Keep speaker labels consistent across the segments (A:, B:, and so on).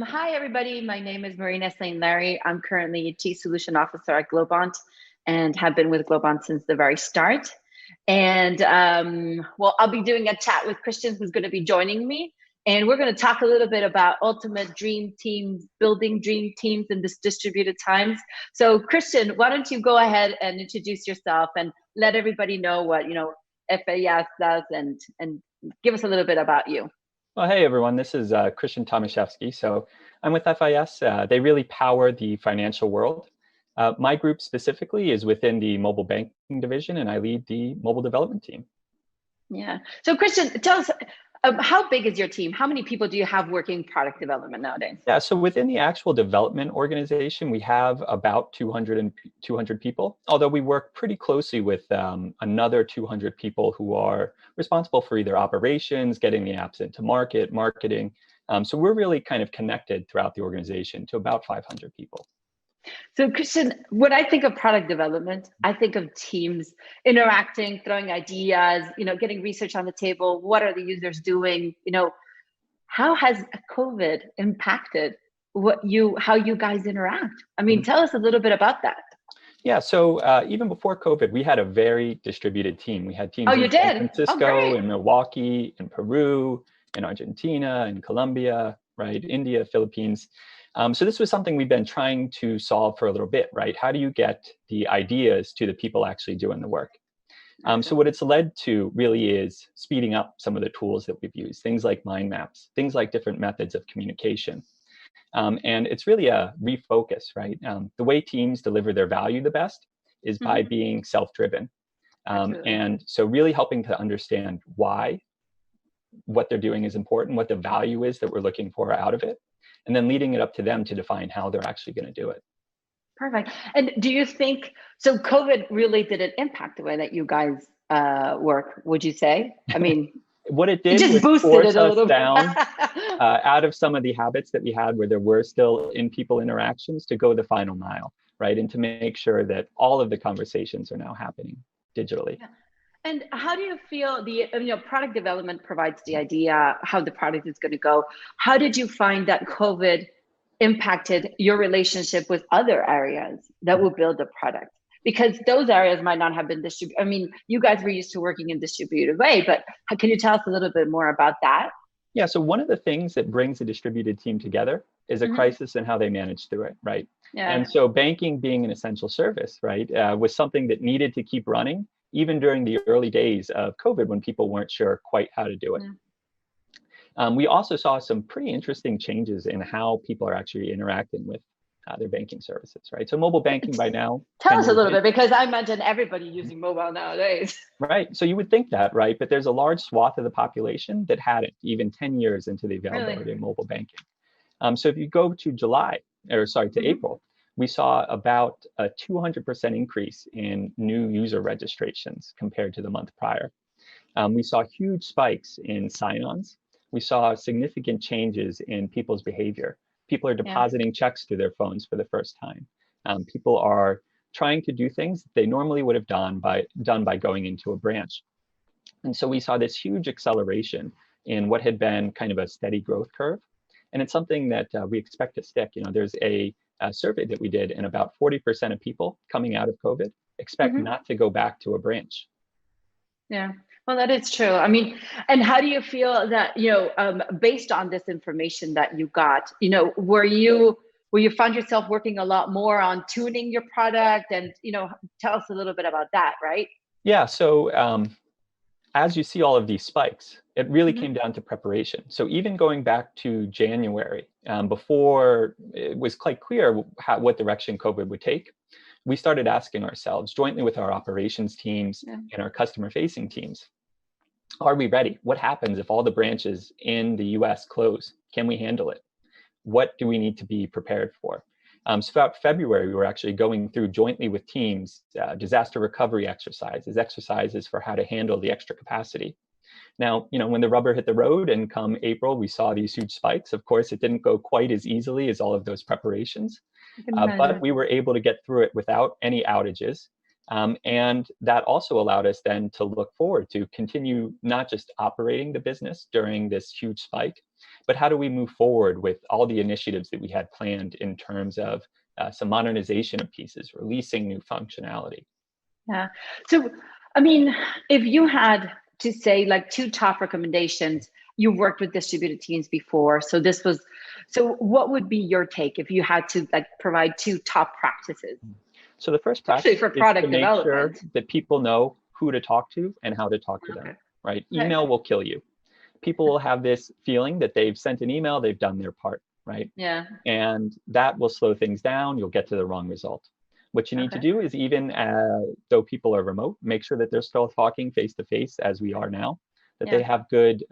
A: Hi, everybody. My name is Marina Saint-Lary. I'm currently Chief Solution Officer at Globant and have been with Globant since the very start. And well, I'll be doing a chat with Christian, who's going to be joining me. And we're going to talk a little bit about ultimate dream teams, building dream teams in this distributed times. So Christian, why don't you go ahead and introduce yourself and let everybody know what, FAS does and give us a little bit about you.
B: Well, hey, everyone, this is Christian Tomasofsky. So I'm with FIS. They really power the financial world. My group specifically is within the mobile banking division, and I lead the mobile development team.
A: Yeah. So Christian, tell us, how big is your team? How many people do you have working product development nowadays?
B: Yeah, so within the actual development organization, we have about 200 people, although we work pretty closely with another 200 people who are responsible for either operations, getting the apps into market, marketing. So we're really kind of connected throughout the organization to about 500 people.
A: So Christian, when I think of product development, I think of teams interacting, throwing ideas, getting research on the table. What are the users doing? How has COVID impacted how you guys interact? I mean, tell us a little bit about that.
B: Yeah, so even before COVID, we had a very distributed team. We had teams in San Francisco, in Milwaukee, in Peru, in Argentina, in Colombia, right, India, Philippines. So this was something we've been trying to solve for a little bit, right? How do you get the ideas to the people actually doing the work? So what it's led to really is speeding up some of the tools that we've used, things like mind maps, things like different methods of communication. And it's really a refocus, right? The way teams deliver their value the best is by being self-driven. And so really helping to understand why what they're doing is important, what the value is that we're looking for out of it, and then leading it up to them to define how they're actually going to do it.
A: Perfect. And do you think, so COVID really didn't impact the way that you guys work, would you say? I mean,
B: what it did was force us down out of some of the habits that we had where there were still in-people interactions to go the final mile, right? And to make sure that all of the conversations are now happening digitally.
A: Yeah. And how do you feel product development provides the idea how the product is going to go? How did you find that COVID impacted your relationship with other areas that will build the product? Because those areas might not have been distributed. I mean, you guys were used to working in distributed way, but can you tell us a little bit more about that?
B: Yeah, so one of the things that brings a distributed team together is a crisis and how they manage through it, right? Yeah. And so banking being an essential service, right, was something that needed to keep running even during the early days of COVID when people weren't sure quite how to do it. Yeah. We also saw some pretty interesting changes in how people are actually interacting with their banking services, right? So mobile banking by now.
A: Tell us a little bit, because I imagine everybody using mobile nowadays.
B: Right, so you would think that, right? But there's a large swath of the population that hadn't, even 10 years into the availability of mobile banking. So if you go to April, we saw about a 200% increase in new user registrations compared to the month prior. We saw huge spikes in sign-ons. We saw significant changes in people's behavior. People are depositing checks through their phones for the first time. People are trying to do things that they normally would have done by going into a branch. And so we saw this huge acceleration in what had been kind of a steady growth curve. And it's something that we expect to stick. There's a survey that we did, and about 40% of people coming out of COVID expect not to go back to a branch.
A: Yeah, well, that is true. I mean, and how do you feel that, based on this information that you got, were you found yourself working a lot more on tuning your product, and, tell us a little bit about that, right?
B: Yeah, so as you see all of these spikes, it really came down to preparation. So even going back to January, before it was quite clear what direction COVID would take, we started asking ourselves, jointly with our operations teams and our customer-facing teams, Are we ready? What happens if all the branches in the US close? Can we handle it? What do we need to be prepared for? So throughout February, we were actually going through jointly with teams, disaster recovery exercises for how to handle the extra capacity. Now, when the rubber hit the road and come April, we saw these huge spikes. Of course, it didn't go quite as easily as all of those preparations, but we were able to get through it without any outages. And that also allowed us then to look forward to continue not just operating the business during this huge spike, but how do we move forward with all the initiatives that we had planned in terms of some modernization of pieces, releasing new functionality.
A: Yeah. So, I mean, if you had to say like 2 top recommendations, you've worked with distributed teams before. So what would be your take if you had to like provide 2 top practices?
B: So the first practice
A: for
B: is
A: product
B: to make
A: development.
B: sure that people know who to talk to and how to talk to them, right? Email will kill you. People will have this feeling that they've sent an email, they've done their part, right?
A: Yeah.
B: And that will slow things down. You'll get to the wrong result. What you need to do is, even though people are remote, make sure that they're still talking face to face as we are now, that they have good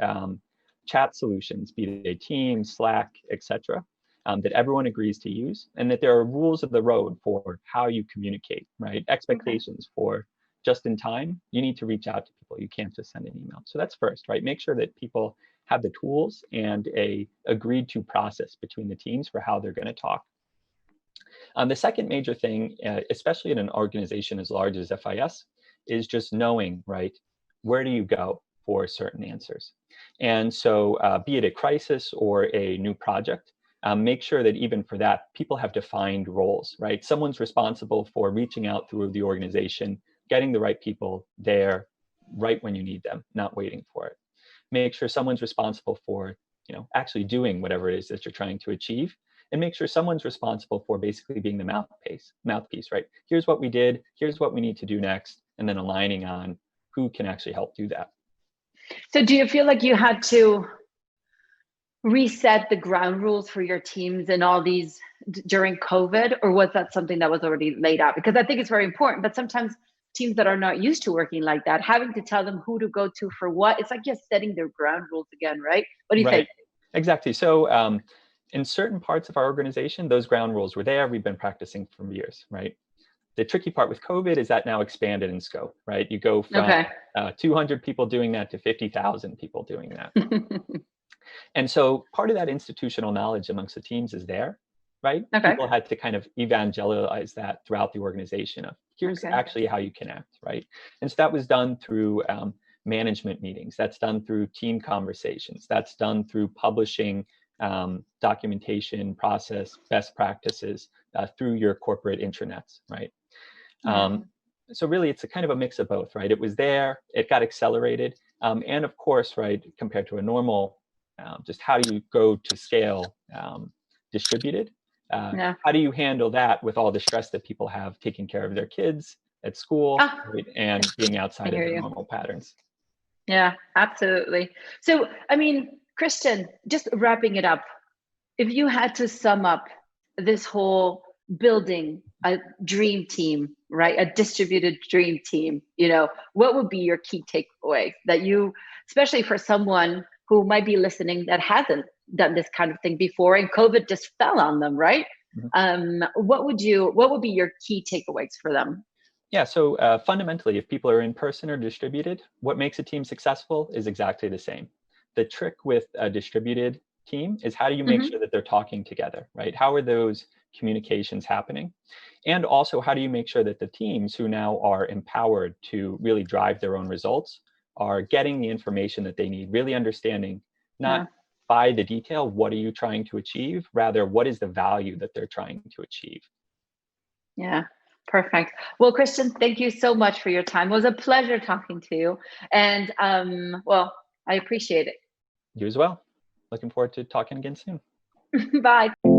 B: chat solutions, be they Teams, Slack, etc., that everyone agrees to use, and that there are rules of the road for how you communicate, right? Expectations for just in time. You need to reach out to people. You can't just send an email. So that's first, right? Make sure that people have the tools and a agreed to process between the teams for how they're going to talk. The second major thing, especially in an organization as large as FIS, is just knowing, right, where do you go for certain answers? And so be it a crisis or a new project, make sure that even for that, people have defined roles, right? Someone's responsible for reaching out through the organization, getting the right people there right when you need them, not waiting for it. Make sure someone's responsible for, actually doing whatever it is that you're trying to achieve. And make sure someone's responsible for basically being the mouthpiece, right? Here's what we did, here's what we need to do next, and then aligning on who can actually help do that.
A: So do you feel like you had to reset the ground rules for your teams and all these during COVID, or was that something that was already laid out? Because I think it's very important, but sometimes teams that are not used to working like that, having to tell them who to go to for what, it's like just setting their ground rules again, right? What do you think?
B: Exactly. So in certain parts of our organization, those ground rules were there. We've been practicing for years, right? The tricky part with COVID is that now expanded in scope, right? You go from 200 people doing that to 50,000 people doing that. And so part of that institutional knowledge amongst the teams is there, right? People had to kind of evangelize that throughout the organization of here's actually how you connect, right? And so that was done through management meetings. That's done through team conversations. That's done through publishing documentation, process, best practices through your corporate intranets, right? So really, it's a kind of a mix of both, right? It was there, it got accelerated, and of course, right, compared to a normal, just how do you go to scale distributed? How do you handle that with all the stress that people have taking care of their kids at school, right, and being outside of their normal patterns?
A: Yeah, absolutely. So, I mean, Christian, just wrapping it up, if you had to sum up this whole building a dream team, right? A distributed dream team, what would be your key takeaway that you, especially for someone who might be listening that hasn't done this kind of thing before and COVID just fell on them, right? What would be your key takeaways for them?
B: Yeah, so fundamentally, if people are in person or distributed, what makes a team successful is exactly the same. The trick with a distributed team is how do you make sure that they're talking together, right? How are those communications happening? And also, how do you make sure that the teams who now are empowered to really drive their own results are getting the information that they need, really understanding not by the detail, what are you trying to achieve? Rather, what is the value that they're trying to achieve?
A: Yeah. Perfect. Well, Christian, thank you so much for your time. It was a pleasure talking to you. And I appreciate it.
B: You as well. Looking forward to talking again soon.
A: Bye.